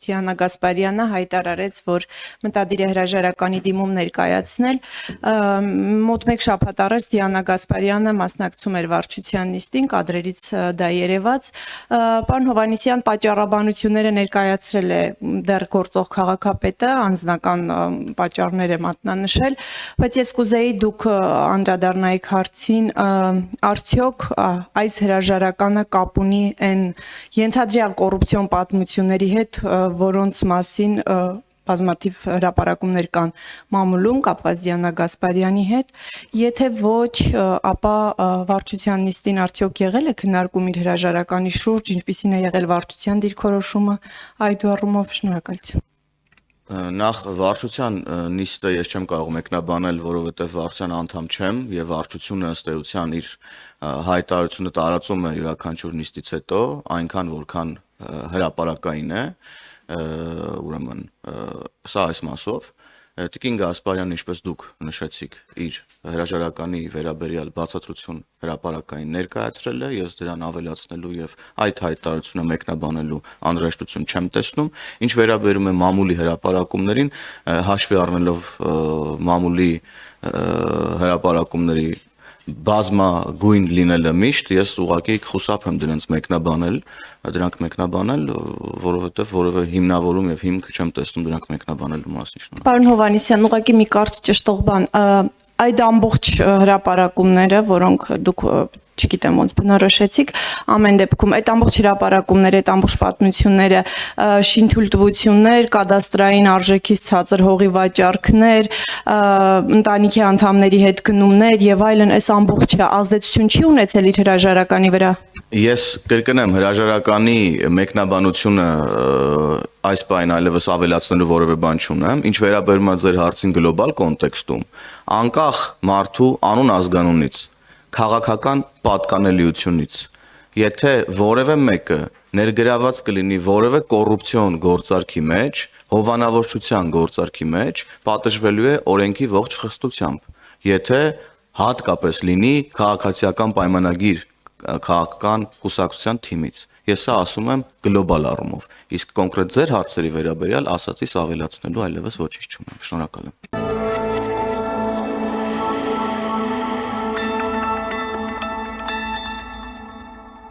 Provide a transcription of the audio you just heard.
Դիանա Գասպարյանը հայտարարեց, որ մտադիր է հրաժարականի դիմում ներկայացնել։ Մոտ մեկ շաբաթ առաջ Դիանա Գասպարյանը մասնակցում էր վարչության նիստին, կադրերից դա երևաց։ Պարոն Հովհաննիսյան, պատճառաբանությունները ներկայացրել է դեռ գործող քաղաքապետը, անձնական պատճառներ է մատնանշել, բայց ես կուզեի դուք անդրադառնայիք հարցին, արդյոք այս հրաժարականը կապ ունի այն ենթադրյալ կոռուպցիոն պատմությունների հետ, որոնց մասին բազմաթիվ հրապարակումներ կան մամուլում կապված Դիանա Գասպարյանի հետ, եթե ոչ, ապա վարչության նիստին արդյոք եղել է քննարկում իր հրաժարականի շուրջ, ինչպիսին է եղել վարչության դիրքորոշումը, այդ առումով շնորհակալություն։ Նախ վարչության նիստը ես չեմ կարող մեկնաբանել, որովհետև վարչության անդամ չեմ եւ վարչությունը ըստ էության իր հայտարարությունը տարածում է յուրաքանչյուր նիստից հետո, այնքան որքան հրապարակային է, ուրեմն սա այս մասով Տիկին Գասպարյանը, ինչպես դուք նշեցիք, իր հրաժարականի վերաբերյալ բացատրություն հրապարակային ներկայացրել է, ես դրան ավելացնելու եւ այդ հայտարարությունը մեկնաբանելու անհրաժեշտություն չեմ տեսնում, ինչ վերաբերում է մամուլի հրապարակումներին, հաշվի առնելով մամուլի հրապարակումների բազմագույն լինելը միշտ, ես ուղղակի խուսափ եմ դրանք մեկնաբանել, որովհետև որևէ հիմնավորում եւ հիմք չեմ տեսնում դրանք մեկնաբանելու մասին։ Պարոն Հովհաննիսյան, ուղղակի մի կարճ ճշտող բան, այդ ամբողջ հրապարակումները, որոնք դուք չգիտեմ ոնց բնորոշեցիք, ամեն դեպքում այդ ամբողջ հրապարակումները, այդ ամբողջ պատմությունները, շինթույլտվություններ, կադաստրային արժեքից ցածր հողի վաճառքներ, ընտանիքի անդամների հետ գնումներ եւ այլն, այս ամբողջը ազդեցություն չի ունեցել իր հրաժարականի վրա։ Ես կրկնեմ, հրաժարականի մեկնաբանությունը այս բանին այլևս ավելացնելու որևէ բան չունեմ, ինչ վերաբերում է ձեր հարցին գլոբալ կոնտեքստում, անկախ մարդու անուն ազգանունից, քաղաքական պատկանելիությունից, եթե որևէ մեկը ներգրաված կլինի որևէ կոռուպցիոն գործարքի մեջ, հովանավորչության գործարքի մեջ, պատժվելու է օրենքի ողջ խստությամբ, եթե հատկապես լինի քաղաքացիական պայմանագիր քաղաքական կուսակցության թիմից։ Ես սա ասում եմ գլոբալ առումով, իսկ կոնկրետ ձեր հարցերի վերաբերյալ ասածից ավելացնելու այլևս ոչինչ չունեմ։ Շնորհակալ եմ։